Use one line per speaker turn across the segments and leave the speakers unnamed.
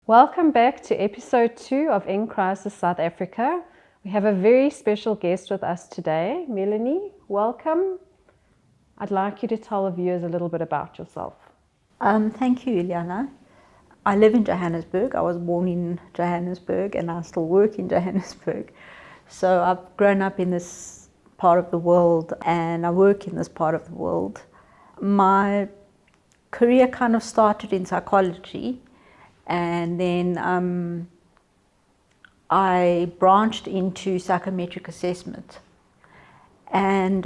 Welcome back to episode 2 of In Crisis South Africa. We have a very special guest with us today. Melany, welcome. I'd like you to tell the viewers a little bit about yourself.
Thank you, Ileana. I live in Johannesburg. I was born in Johannesburg and I still work in Johannesburg. So I've grown up in this part of the world and I work in this part of the world. My career kind of started in psychology, and then I branched into psychometric assessment. And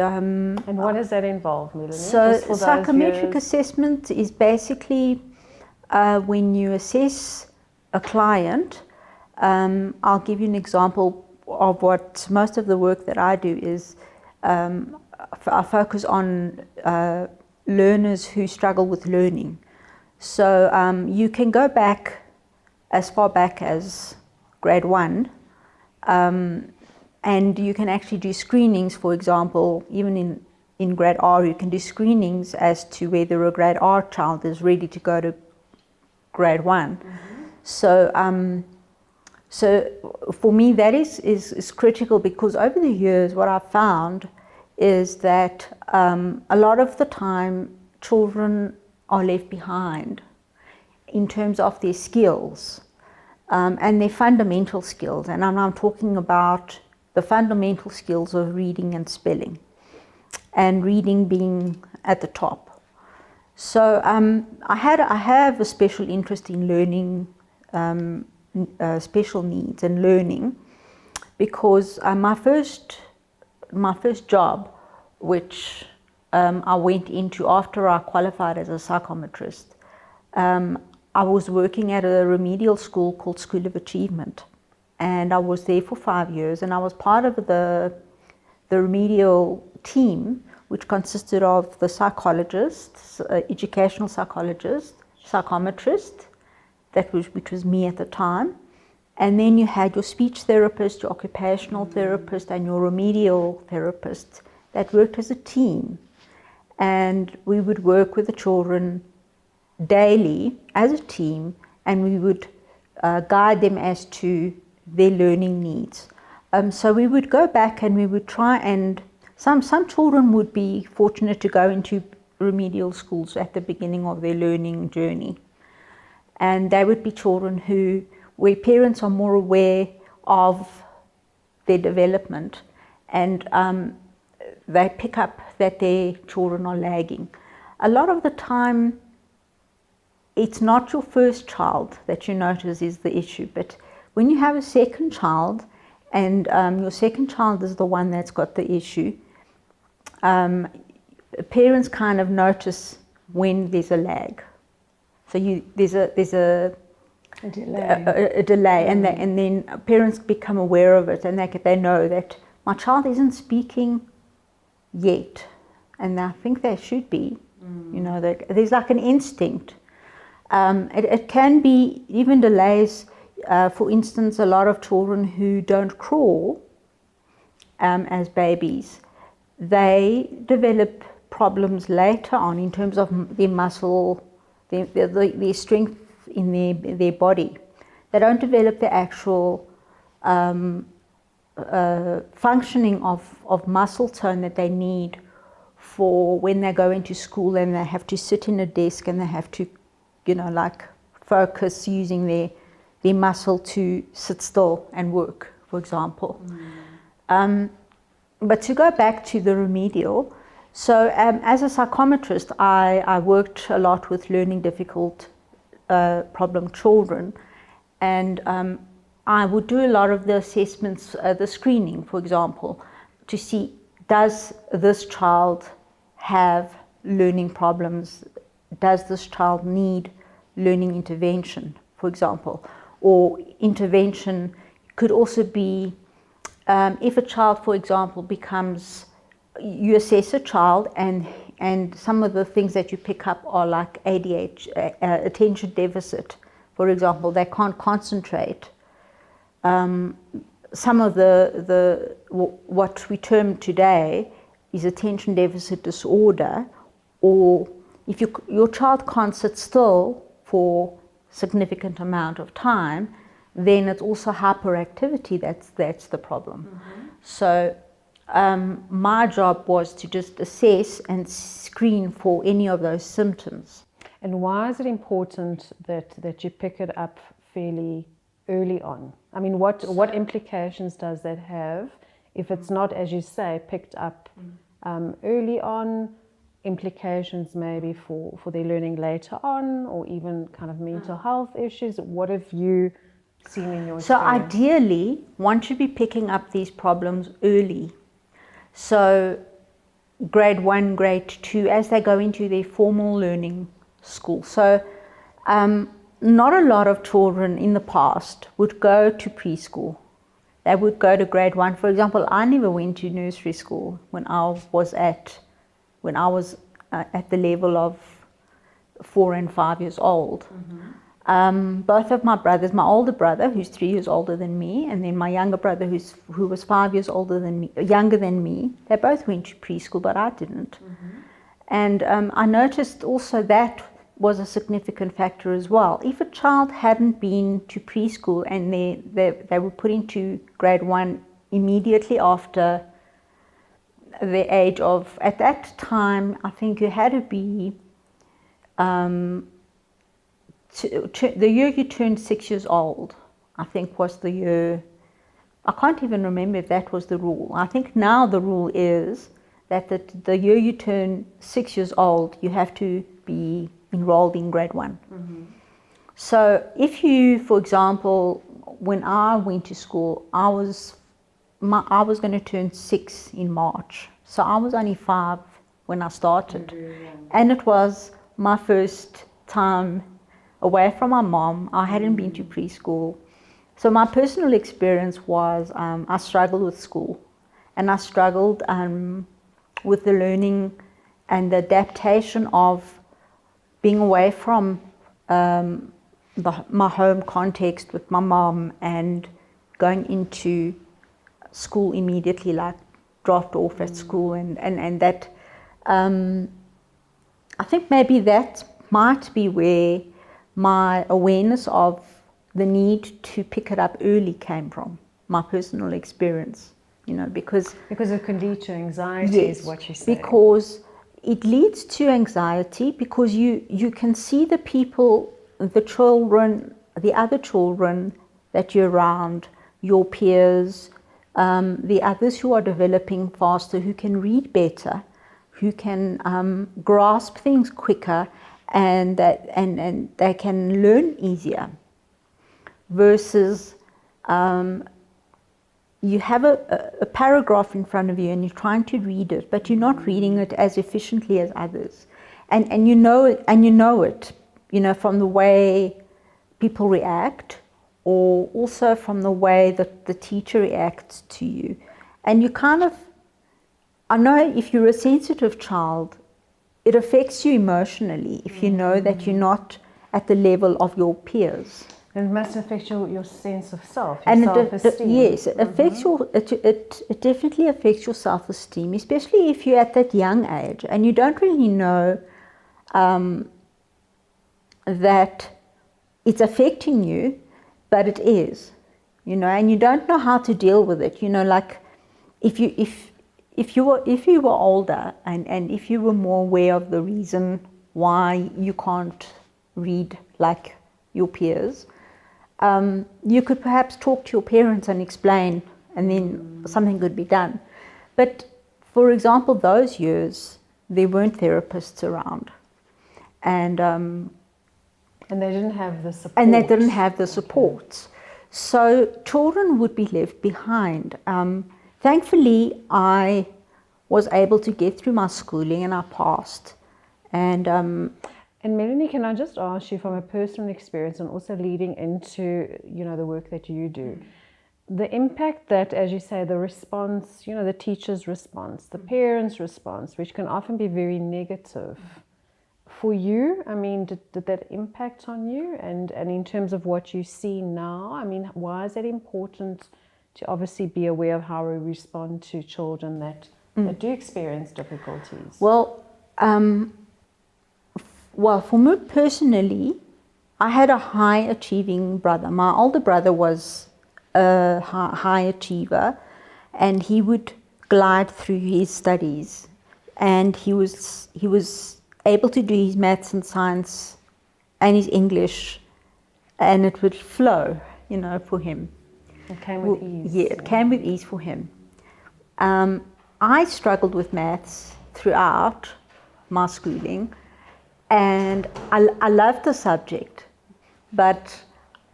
what does that involve, Melany?
So psychometric assessment is basically when you assess a client. I'll give you an example of what most of the work that I do is. I focus on learners who struggle with learning. So you can go back as far back as grade 1, and you can actually do screenings. For example, even in grade R, you can do screenings as to whether a grade R child is ready to go to grade 1. Mm-hmm. So for me that is critical, because over the years what I've found is that a lot of the time children are left behind in terms of their skills and their fundamental skills. And I'm talking about the fundamental skills of reading and spelling, and reading being at the top. So I have a special interest in learning, special needs and learning, because my first job, which I went into after I qualified as a psychometrist, I was working at a remedial school called School of Achievement, and I was there for 5 years, and I was part of the remedial team, which consisted of the psychologists, educational psychologist, psychometrist, which was me at the time. And then you had your speech therapist, your occupational therapist, and your remedial therapist that worked as a team. And we would work with the children daily as a team, and we would guide them as to their learning needs. So we would go back and we would try, and some children would be fortunate to go into remedial schools at the beginning of their learning journey. And they would be children where parents are more aware of their development, and they pick up that their children are lagging. A lot of the time, it's not your first child that you notice is the issue, but when you have a second child, and your second child is the one that's got the issue, parents kind of notice when there's a lag. So there's a delay, and then parents become aware of it, and they know that my child isn't speaking yet, and I think they should be. You know, there's like an instinct. It can be even delays. For instance, a lot of children who don't crawl as babies, they develop problems later on in terms of their muscle, their strength in their body. They don't develop the actual functioning of muscle tone that they need for when they go into school and they have to sit in a desk and they have to, focus using their muscle to sit still and work, for example. But to go back to the remedial, so as a psychometrist, I worked a lot with learning difficult problem children, and I would do a lot of the assessments, the screening, for example, to see, does this child have learning problems? Does this child need learning intervention, for example? Or intervention could also be if a child, for example, you assess a child and some of the things that you pick up are like ADHD, attention deficit, for example. They can't concentrate. Some of what we term today is attention deficit disorder, or if your child can't sit still for significant amount of time, then it's also hyperactivity that's the problem. So my job was to just assess and screen for any of those symptoms.
And why is it important that you pick it up fairly early on? I mean, what implications does that have if it's not, as you say, picked up early on? Implications maybe for their learning later on, or even kind of mental health issues. What have you seen in your experience?
So ideally, one should be picking up these problems early. So grade 1, grade 2, as they go into their formal learning school. So not a lot of children in the past would go to preschool. They would go to grade 1. For example, I never went to nursery school when I was at the level of 4 and 5 years old. Both of my brothers, my older brother, who's 3 years older than me, and then my younger brother, who was 5 years younger than me, they both went to preschool, but I didn't. And I noticed also that was a significant factor as well. If a child hadn't been to preschool and they were put into grade 1 immediately after the age of, at that time, I think you had to be, the year you turned 6 years old, I think was the year, I can't even remember if that was the rule. I think now the rule is that the year you turn 6 years old, you have to be enrolled in grade 1. So if you, for example, when I went to school, I was going to turn 6 in March. So I was only 5 when I started. And it was my first time away from my mom. I hadn't been to preschool. So my personal experience was I struggled with school. And I struggled with the learning and the adaptation of being away from my home context with my mom and going into school immediately, like dropped off at school, and that I think maybe that might be where my awareness of the need to pick it up early came from, my personal experience, because
it can lead to anxiety.
Yes,
is what you say.
because it leads to anxiety, because you can see the people, the children, the other children that you're around, your peers, the others who are developing faster, who can read better, who can grasp things quicker, and they can learn easier. Versus you have a paragraph in front of you and you're trying to read it, but you're not reading it as efficiently as others, and you know it, from the way people react, or also from the way that the teacher reacts to you. And you I know if you're a sensitive child, it affects you emotionally if you know that you're not at the level of your peers.
And it must affect your sense of self,
And
self-esteem.
yes, it affects it definitely affects your self-esteem, especially if you're at that young age and you don't really know that it's affecting you, but it is, and you don't know how to deal with it. Like if you were older and if you were more aware of the reason why you can't read like your peers, you could perhaps talk to your parents and explain, and then something could be done. But for example, those years there weren't therapists around, and
they didn't have the support.
And they didn't have the supports. So children would be left behind. Thankfully, I was able to get through my schooling and I passed. And
Melany, can I just ask you from a personal experience and also leading into, the work that you do, the impact that, as you say, the response, the teacher's response, the parents' response, which can often be very negative. For you, I mean, did that impact on you? And in terms of what you see now, I mean, why is it important to obviously be aware of how we respond to children that do experience difficulties?
Well, for me personally, I had a high achieving brother. My older brother was a high achiever, and he would glide through his studies, and he was able to do his maths and science and his English, and it would flow, for him.
It came with ease.
Yeah, it came with ease for him. I struggled with maths throughout my schooling, and I loved the subject, but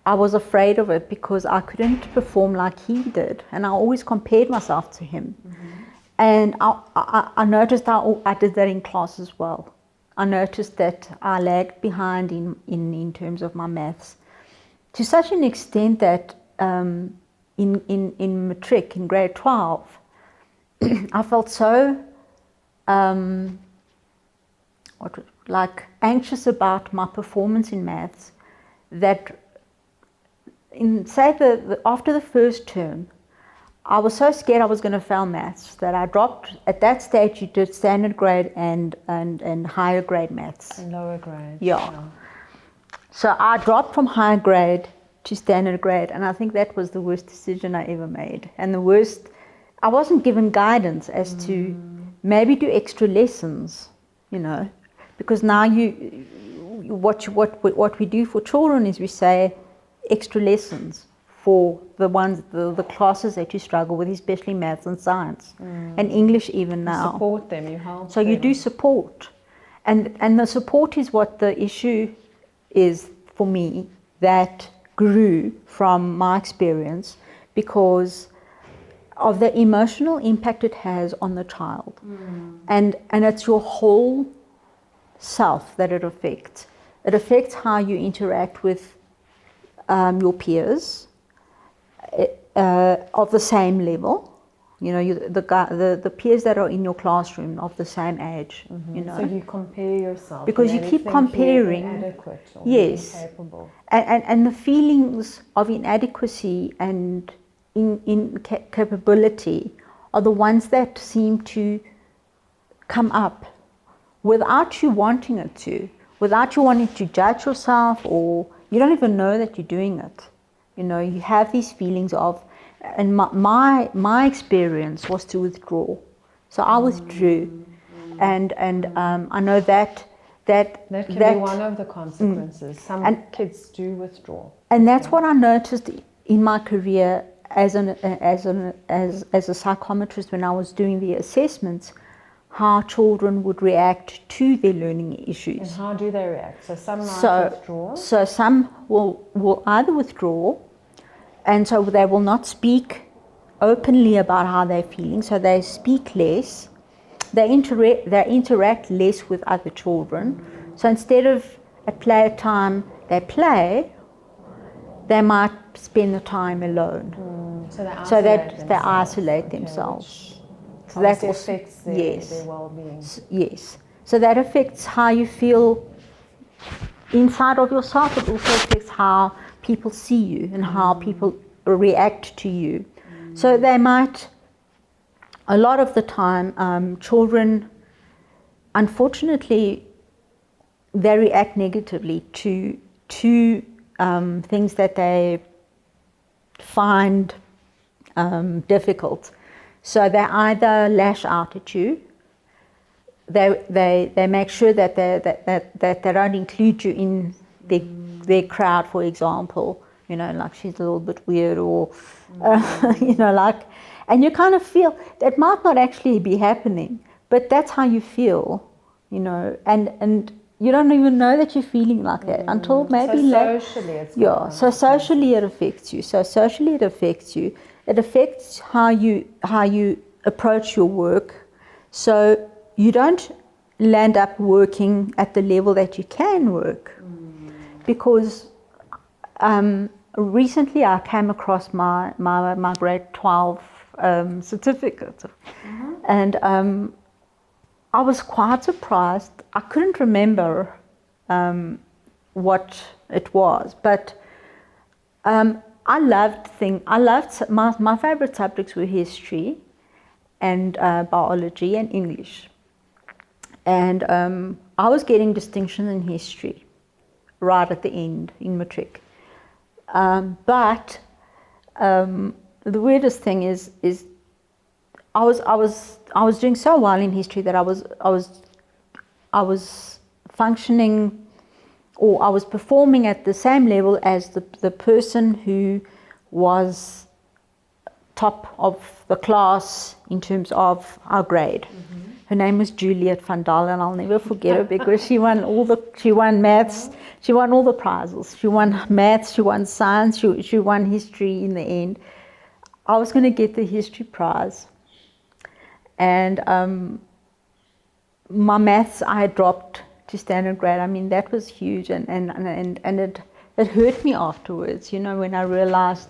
I was afraid of it because I couldn't perform like he did, and I always compared myself to him. Mm-hmm. And I noticed I did that in class as well. I noticed that I lagged behind in terms of my maths, to such an extent that in matric, in grade 12, I felt so anxious about my performance in maths that after the first term, I was so scared I was going to fail maths that I dropped. At that stage, you did standard grade and higher grade maths.
And lower grade.
Yeah. So I dropped from higher grade to standard grade, and I think that was the worst decision I ever made. And I wasn't given guidance as to maybe do extra lessons, because now what we do for children is we say extra lessons for the classes that you struggle with, especially maths and science and English even now.
You support them, you help
so
them.
You do support, and the support is what the issue is for me, that grew from my experience because of the emotional impact it has on the child. And it's your whole self that it affects. It affects how you interact with your peers of the same level. The peers that are in your classroom of the same age.
So you compare yourself
because you keep comparing.
Inadequate or
yes,
incapable.
And the feelings of inadequacy and incapability are the ones that seem to come up without you wanting it to, without you wanting to judge yourself, or you don't even know that you're doing it. You have these feelings of, and my experience was to withdraw. So I withdrew, and I know that
can be one of the consequences. Some kids do withdraw.
And that's what I noticed in my career as a psychometrist when I was doing the assessments, how children would react to their learning issues.
And how do they react? So some might withdraw.
So some will either withdraw, and so they will not speak openly about how they're feeling, so they speak less. They interact less with other children. So instead of at playtime they play, they might spend the time alone.
So
they isolate themselves.
So that affects their well-being.
Yes. So that affects how you feel inside of yourself. It also affects how people see you and how people react to you. So they might, a lot of the time, children, unfortunately, they react negatively to things that they find difficult. So they either lash out at you, they make sure that they don't include you in their crowd, for example. Like she's a little bit weird, or and you kind of feel that might not actually be happening, but that's how you feel, and you don't even know that you're feeling like that until maybe
socially it's
so socially it affects you. It affects how you approach your work. So you don't land up working at the level that you can work, because recently I came across my grade 12 certificate, and I was quite surprised. I couldn't remember what it was, but I loved my favorite subjects were history and biology and English, and I was getting distinctions in history right at the end in matric. But the weirdest thing is I was doing so well in history that I was functioning, or I was performing at the same level as the person who was top of the class in terms of our grade. Mm-hmm. Her name was Juliet van Dal, and I'll never forget her because she won maths, she won all the prizes. She won maths, she won science, she won history in the end. I was going to get the history prize. And my maths, I had dropped to standard grade. I mean, that was huge, and it hurt me afterwards, you know, when I realized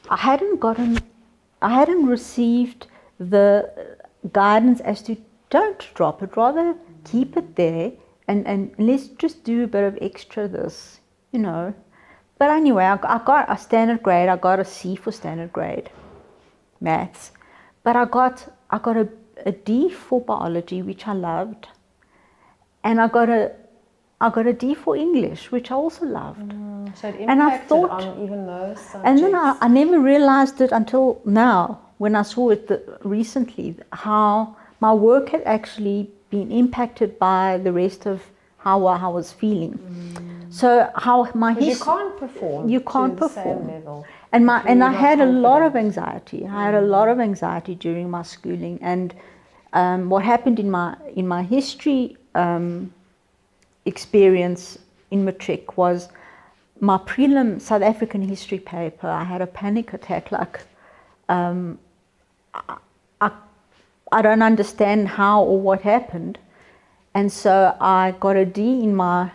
I hadn't received the guidance as to don't drop it, rather keep it there, and let's just do a bit of extra this, you know. But anyway, I got a standard grade. I got a C for standard grade maths, but I got a D for biology, which I loved, and I got a D for English, which I also loved.
So it impacted on even those subjects.
And then I never realized it until now, when I saw it recently, how my work had actually been impacted by the rest of how I was feeling. So how my history,
you can't perform.
You can't
to the
perform.
Same level.
And I had a lot of anxiety. I had a lot of anxiety during my schooling. And what happened in my history experience in matric was my prelim South African history paper. I had a panic attack, like I don't understand how or what happened, and so I got a D in my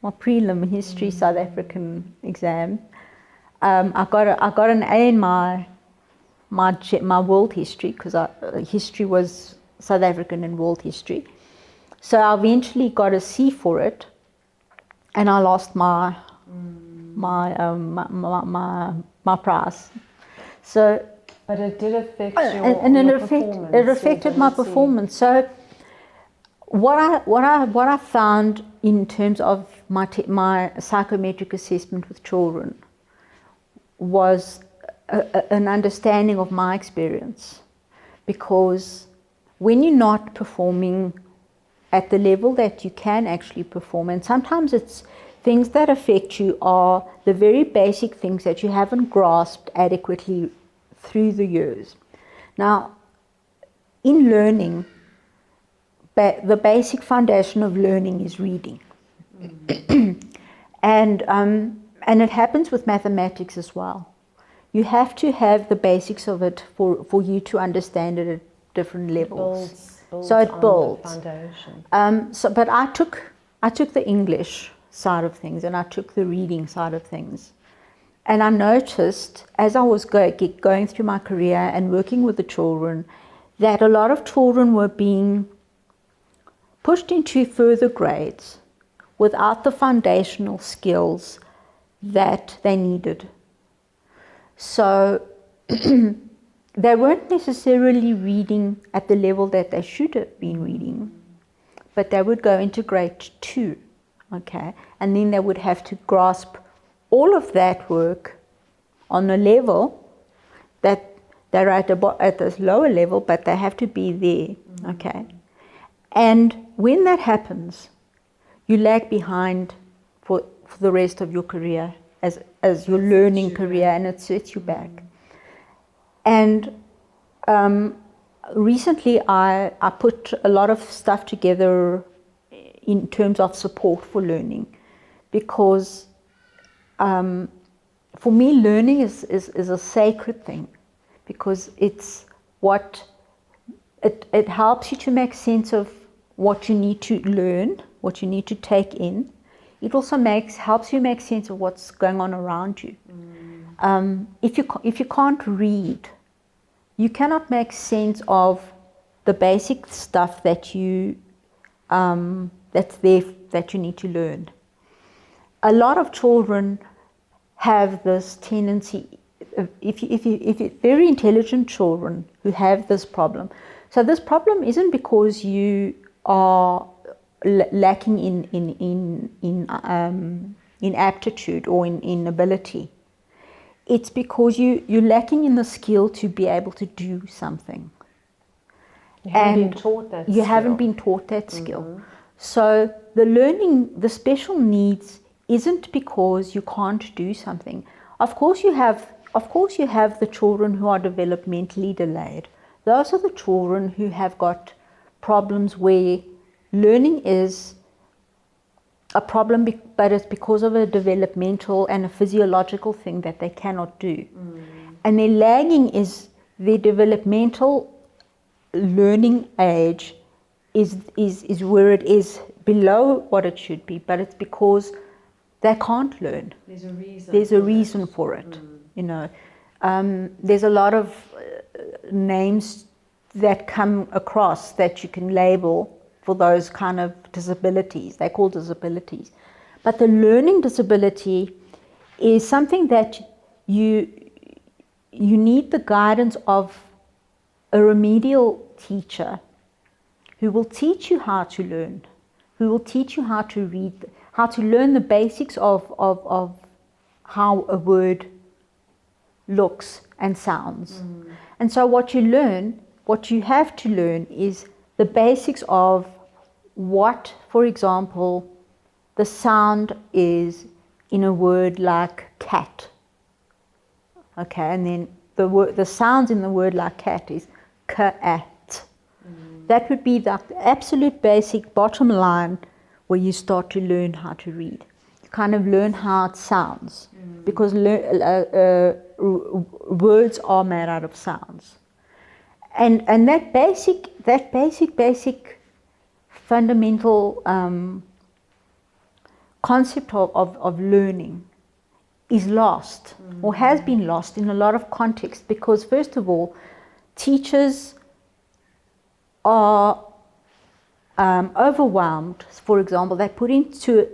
prelim history South African exam. I got an A in my world history, because history was South African and world history. So I eventually got a C for it, and I lost my prize. So,
but it did affect your performance.
It affected my performance. So what I found in terms of my psychometric assessment with children was an understanding of my experience, because when you're not performing at the level that you can actually perform, and sometimes it's things that affect you are the very basic things that you haven't grasped adequately through the years. Now, in learning, the basic foundation of learning is reading. And it happens with mathematics as well. You have to have the basics of it for you to understand it at different levels. So it builds. Foundation. But I took the English side of things, and I took the reading side of things. And I noticed, as I was going through my career and working with the children, that a lot of children were being pushed into further grades without the foundational skills that they needed. So they weren't necessarily reading at the level that they should have been reading, but they would go into grade 2, okay? And then they would have to grasp all of that work on a level that they're at this lower level, but they have to be there, okay? And when that happens, you lag behind for the rest of your career as your learning career, and it sets you back. And recently I put a lot of stuff together in terms of support for learning, because for me learning is a sacred thing, because it's what it helps you to make sense of what you need to learn, what you need to take in. It also helps you make sense of what's going on around you. If you can't read, you cannot make sense of the basic stuff that that's there that you need to learn. A lot of children have this tendency, if very intelligent children who have this problem. So this problem isn't because you are lacking in aptitude or in ability. It's because you're lacking in the skill to be able to do something.
You haven't been taught that
You
skill.
haven't been taught that skill. So the learning, the special needs, isn't because you can't do something. Of course you have the children who are developmentally delayed. Those are the children who have got problems where learning is a problem, but it's because of a developmental and a physiological thing that they cannot do. And their lagging is their developmental learning age is where it is below what it should be, but it's because they can't learn.
There's a reason.
There's a reason for it. You know, there's a lot of names that come across that you can label for those kind of disabilities. They're called disabilities, but the learning disability is something that you need the guidance of a remedial teacher who will teach you how to learn, who will teach you how to read, how to learn the basics of how a word looks and sounds. And so what you have to learn is the basics of what, for example, the sound is in a word like cat. Okay, and then the sounds in the word like cat is ka-at. That would be the absolute basic bottom line where you start to learn how to read. You kind of learn how it sounds, because words are made out of sounds. And that basic fundamental concept of learning is lost, or has been lost in a lot of contexts, because first of all, teachers are overwhelmed. For example, they put into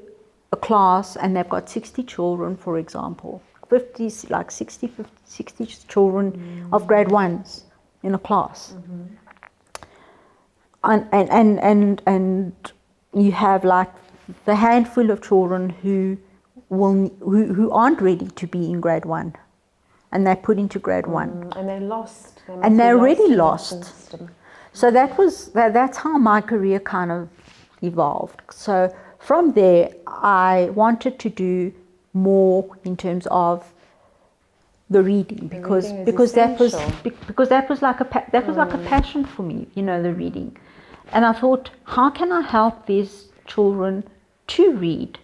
a class and they've got 60 children, for example, 60 children of grade ones in a class. And you have like the handful of children who aren't ready to be in grade one, and they're put into grade one.
And they're lost.
And they're already
in
lost.
that system.
So that's how my career kind of evolved. So from there, I wanted to do more in terms of the reading, because that was like a passion for me, you know, the reading. And I thought, how can I help these children to read?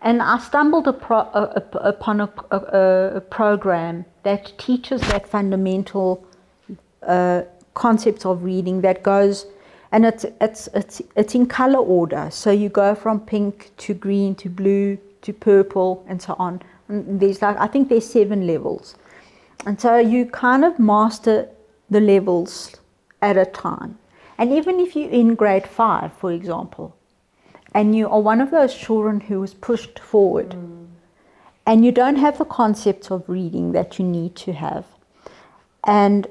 And I stumbled upon a program that teaches that fundamental concepts of reading, that goes, and it's in color order. So you go from pink to green to blue to purple and so on. And I think there's 7 levels. And so you kind of master the levels at a time. And even if you're in grade 5, for example, and you are one of those children who was pushed forward, and you don't have the concepts of reading that you need to have, and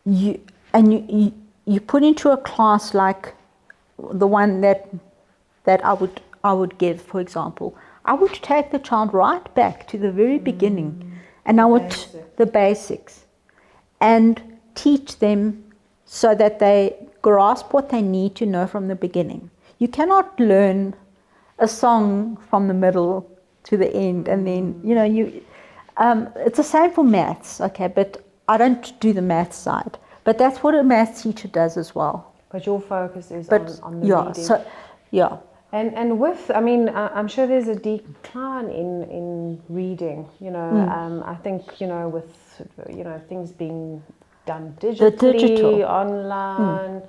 you put into a class like the one that I would give, for example, I would take the child right back to the very beginning, and I would the basics, and teach them so that they grasp what they need to know from the beginning. You cannot learn a song from the middle to the end, and then it's the same for maths, okay? But I don't do the maths side, but that's what a maths teacher does as well.
But your focus is on the reading.
So, yeah.
And with, I mean, I'm sure there's a decline in reading. You know, I think, you know, with things being done digitally, online.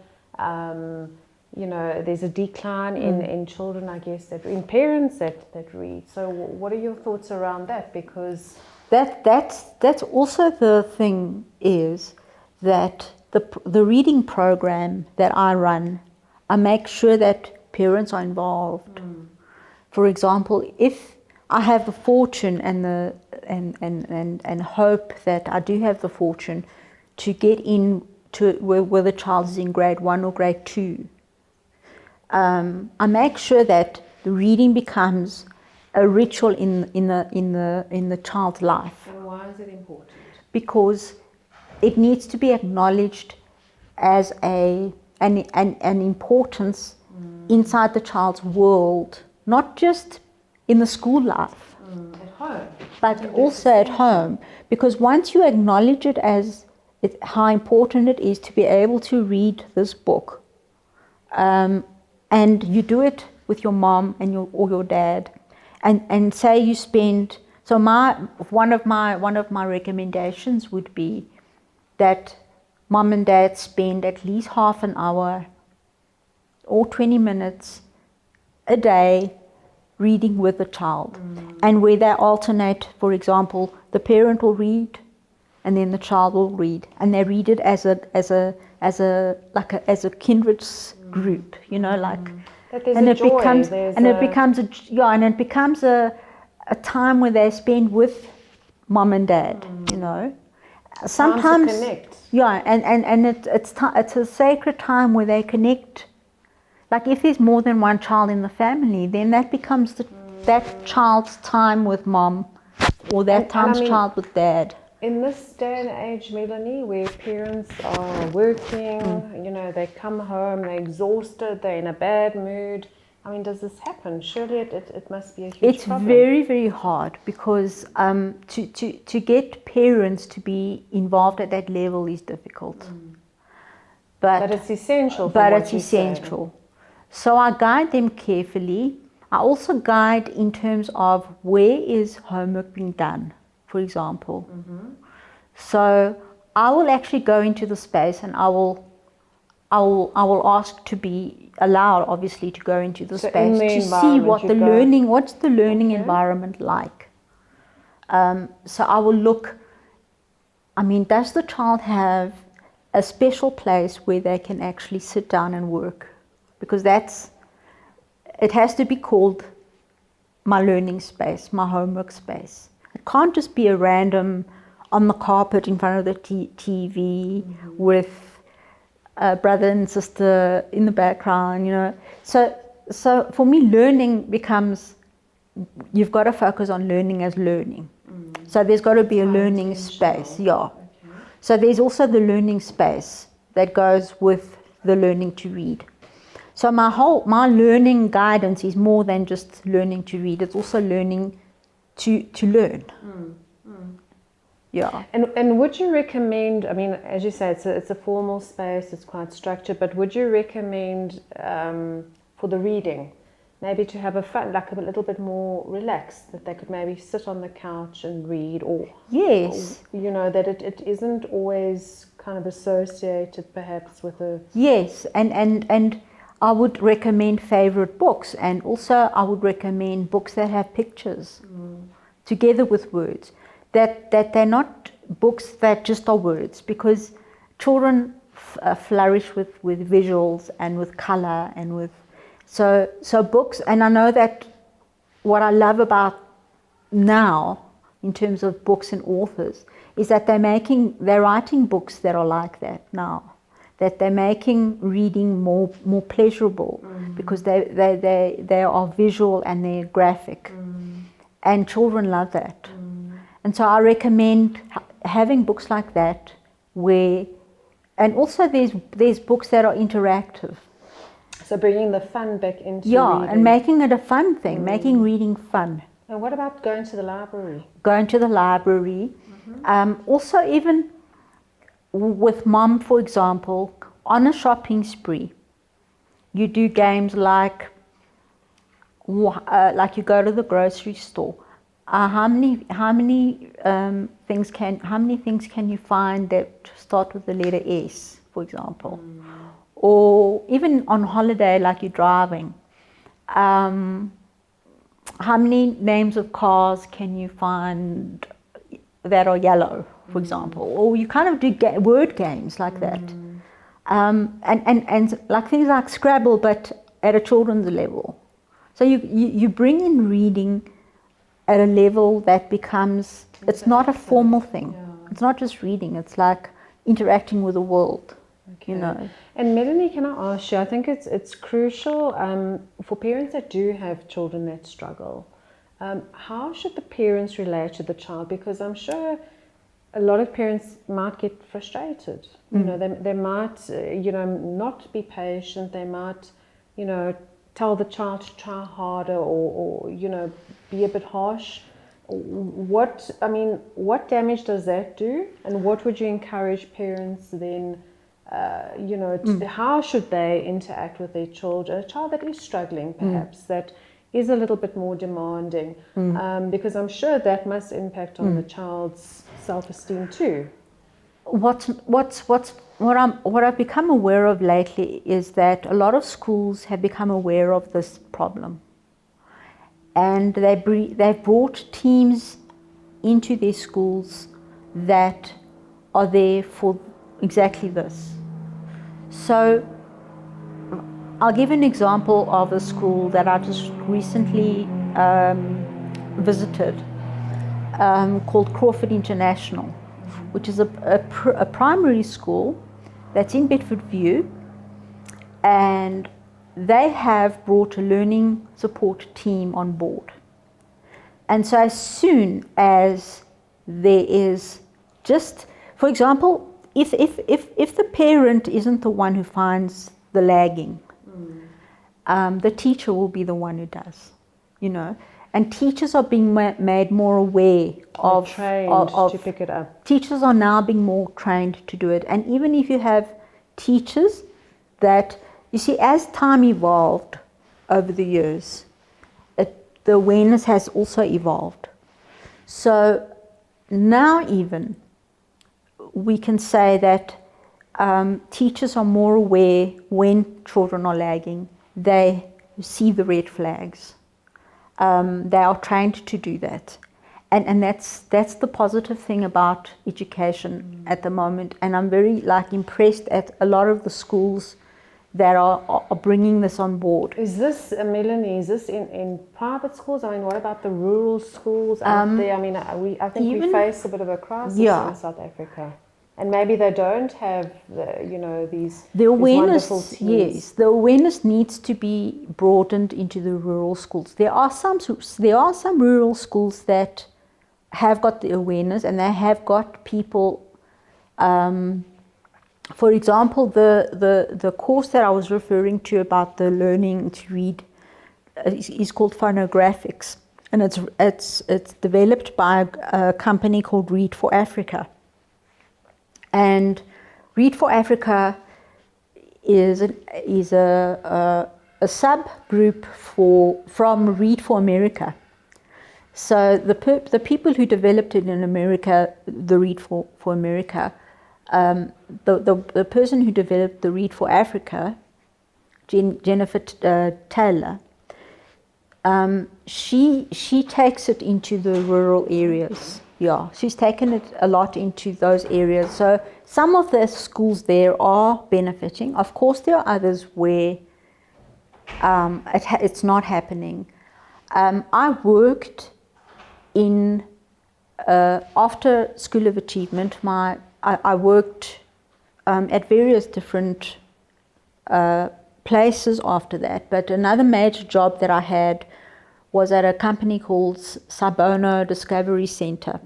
You know, there's a decline in children, I guess, in parents that read. So what are your thoughts around that? Because
that's also the thing, is that the reading program that I run, I make sure that parents are involved. For example, if I have the fortune and hope that I do have the fortune to get in to where the child is in grade 1 or grade 2, I make sure that the reading becomes a ritual in the child's life.
And why is it important?
Because it needs to be acknowledged as an importance inside the child's world, not just in the school life,
At home.
but also at home. Because once you acknowledge it as how important it is to be able to read this book, and you do it with your mom and your dad, and say you spend. So one of my recommendations would be that mom and dad spend at least half an hour or 20 minutes a day reading with the child, and where they alternate. For example, the parent will read, and then the child will read, and they read it as a kindred group, like.
And it becomes
it becomes a time where they spend with mom and dad, Sometimes,
time to connect.
Yeah, and it's a sacred time where they connect. Like if there's more than one child in the family, then that becomes that child's time with mom, or that child with dad.
In this day and age, Melany, where parents are working, they come home, they're exhausted, they're in a bad mood. I mean, does this happen? Surely it must be a huge problem.
It's very, very hard, because to get parents to be involved at that level is difficult. But
it's essential.
But it's essential. So I guide them carefully. I also guide in terms of where is homework being done, for example. So I will actually go into the space, and I will ask to be allowed, obviously, to go into the space to see what's the learning environment like. So I will look. I mean, does the child have a special place where they can actually sit down and work? Because it has to be called my learning space, my homework space. It can't just be a random on the carpet in front of the TV with a brother and sister in the background, So for me, learning becomes, you've got to focus on learning as learning. So there's got to be a learning space, yeah. So there's also the learning space that goes with the learning to read. So my learning guidance is more than just learning to read. It's also learning to learn. Yeah.
And would you recommend, I mean, as you say, it's a formal space, it's quite structured, but would you recommend for the reading, maybe to have a little bit more relaxed, that they could maybe sit on the couch and read, or
yes,
that it isn't always kind of associated perhaps with a...
Yes, and I would recommend favorite books, and also I would recommend books that have pictures together with words. That they're not books that just are words, because children flourish with visuals and with color and with so books. And I know that what I love about now in terms of books and authors is that they're writing books that are like that now, that they're making reading more pleasurable, because they are visual and they're graphic, and children love that. And so I recommend having books like that, and also there's books that are interactive.
So bringing the fun back into reading.
And making it a fun thing, making reading fun.
And what about going to the library?
Going to the library. Also, even with mom, for example, on a shopping spree, you do games like you go to the grocery store. How many things can you find that start with the letter S, for example? Or even on holiday, like you're driving, how many names of cars can you find that are yellow, for example? Or you kind of do word games like that, and like things like Scrabble, but at a children's level. So you bring in reading at a level that becomes, it's not a formal thing. It's not just reading, it's like interacting with the world. you know.
And Melanie, can I ask you, I think it's crucial for parents that do have children that struggle. How should the parents relate to the child? Because I'm sure a lot of parents might get frustrated. You know, they might, not be patient. They might, tell the child to try harder or be a bit harsh. What damage does that do? And what would you encourage parents then, how should they interact with their children? A child that is struggling, perhaps, that is a little bit more demanding, because I'm sure that must impact on the child's self-esteem too.
What I've become aware of lately is that a lot of schools have become aware of this problem, and they've brought teams into their schools that are there for exactly this. So I'll give an example of a school that I just recently visited, called Crawford International, which is a primary school that's in Bedfordview, and they have brought a learning support team on board. And so as soon as there is just, for example, if the parent isn't the one who finds the lagging, the teacher will be the one who does, and teachers are being made more aware of
to pick it up.
Teachers are now being more trained to do it. And even if you have teachers that, you see, as time evolved over the years, the awareness has also evolved. So now even we can say that teachers are more aware when children are lagging. They see the red flags. They are trained to do that. And that's the positive thing about education at the moment. And I'm very impressed at a lot of the schools that are bringing this on board.
Is this, Melanie, in private schools? I mean, what about the rural schools out there? I mean, I think we face a bit of a crisis in South Africa. And maybe they don't have these wonderful teams.
Yes, the awareness needs to be broadened into the rural schools. There are some rural schools that have got the awareness, and they have got people. For example, the course that I was referring to about the learning to read is called phonographics, and it's developed by a company called Read for Africa. And Read for Africa is a subgroup from Read for America. So the people who developed it in America, the Read for America, the person who developed the Read for Africa, Jennifer Taylor, she takes it into the rural areas. Yeah, she's taken it a lot into those areas. So some of the schools there are benefiting. Of course, there are others where it's not happening. I worked in after School of Achievement. I worked at various different places after that. But another major job that I had was at a company called Sabono Discovery Center.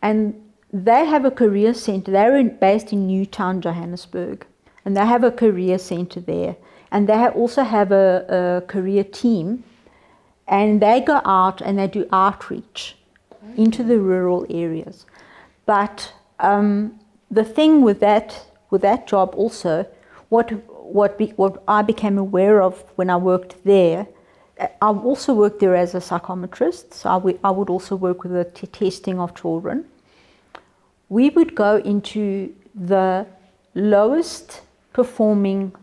And they have a career center. They're based in Newtown, Johannesburg. And they have a career center there. And they also have a career team. And they go out and they do outreach into the rural areas. But the thing with that job also, what I became aware of when I worked there, I also worked there as a psychometrist, so I would also work with the testing of children. We would go into the lowest performing,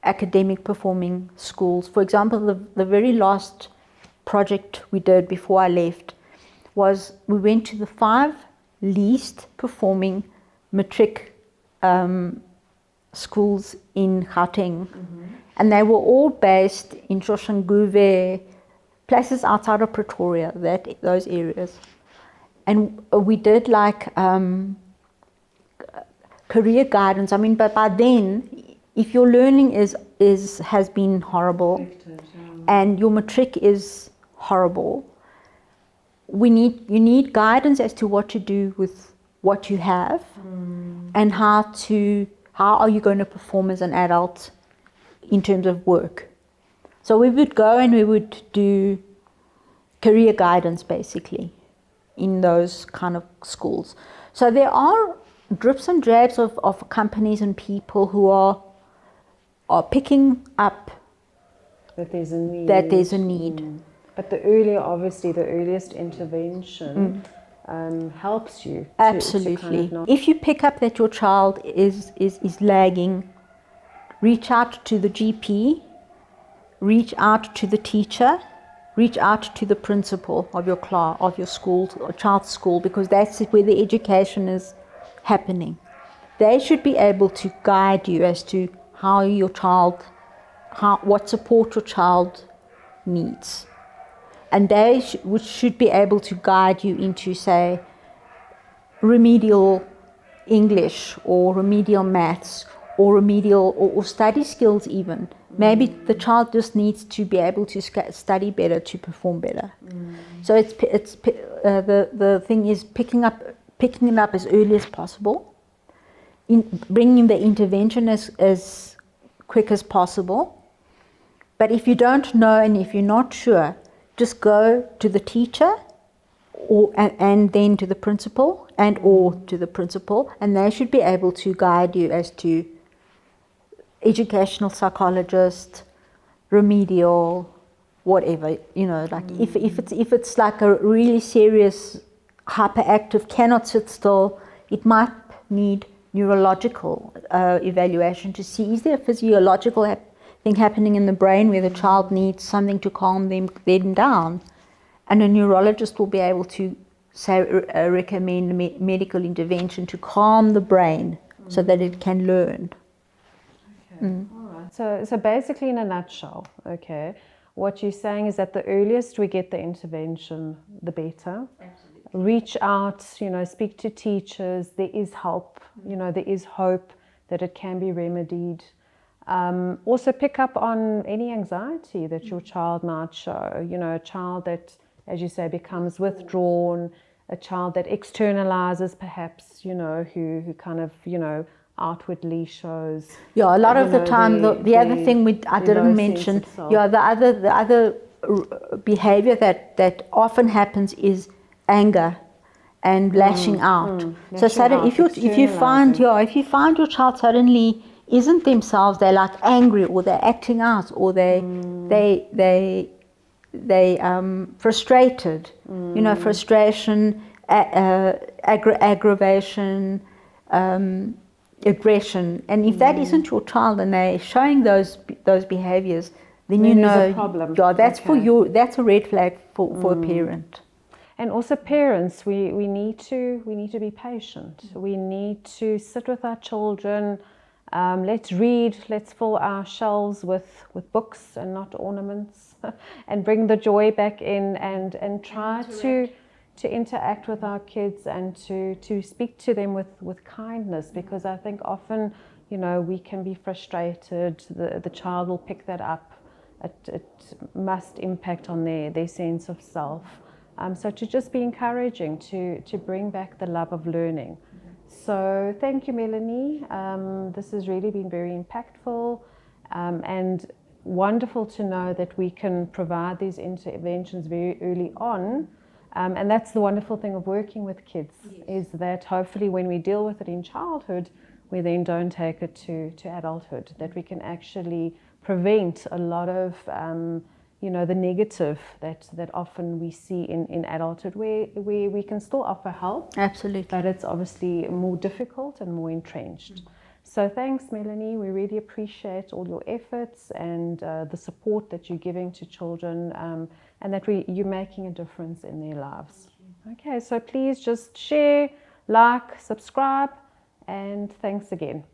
academic performing schools. For example, the very last project we did before I left was we went to the 5 least performing matric schools in Gauteng. And they were all based in Soshanguve, places outside of Pretoria, those areas. And we did career guidance. I mean, but by then, if your learning has been horrible and your matric is horrible, you need guidance as to what to do with what you have, and how are you going to perform as an adult in terms of work. So we would go and we would do career guidance basically in those kind of schools. So there are drips and drabs of companies and people who are picking up
that there's a need. But the earliest intervention helps you.
Absolutely.
To kind of
if you pick up that your child is lagging, reach out to the GP, reach out to the teacher, reach out to the principal of your class, of your school, or child's school, because that's where the education is happening. They should be able to guide you as to what support your child needs. And they should be able to guide you into, say, remedial English or remedial maths or remedial or study skills even. Maybe the child just needs to be able to study better to perform better. So the thing is picking it up as early as possible, bringing the intervention as quick as possible. But if you don't know and if you're not sure, just go to the teacher and then to the principal or to the principal, and they should be able to guide you as to educational psychologist, remedial, whatever, like if it's like a really serious hyperactive, cannot sit still, it might need neurological evaluation to see, is there a physiological thing happening in the brain where the child needs something to calm them down, and a neurologist will be able to recommend medical intervention to calm the brain so that it can learn.
All right. So basically, in a nutshell, okay, what you're saying is that the earliest we get the intervention, the better. Absolutely. Reach out, speak to teachers. There is help. There is hope that it can be remedied. Also pick up on any anxiety that your child might show. A child that, as you say, becomes withdrawn, a child that externalizes perhaps, who kind of, outwardly shows.
Yeah, a lot of the time, the other thing I didn't mention, the other behavior that often happens is anger and lashing out. So suddenly, if you find your child suddenly isn't themselves, they're like angry, or they're acting out, or they frustrated, frustration, aggravation, aggression, and if that isn't your child and they're showing those behaviors, then
there's a problem.
Yeah, that's for you. That's a red flag for a parent.
And also parents, we need to be patient. We need to sit with our children. Let's read. Let's fill our shelves with books and not ornaments, and bring the joy back in, and try to interact with our kids and to speak to them with kindness, because I think often, we can be frustrated. The child will pick that up. It must impact on their sense of self. So to just be encouraging, to bring back the love of learning. So thank you, Melany. This has really been very impactful and wonderful to know that we can provide these interventions very early on. And that's the wonderful thing of working with kids, is that hopefully when we deal with it in childhood, we then don't take it to adulthood, that we can actually prevent a lot of the negative that often we see in adulthood, where we can still offer help.
Absolutely.
But it's obviously more difficult and more entrenched. So thanks, Melany. We really appreciate all your efforts and the support that you're giving to children, and that you're making a difference in their lives. Okay, so please just share, like, subscribe, and thanks again.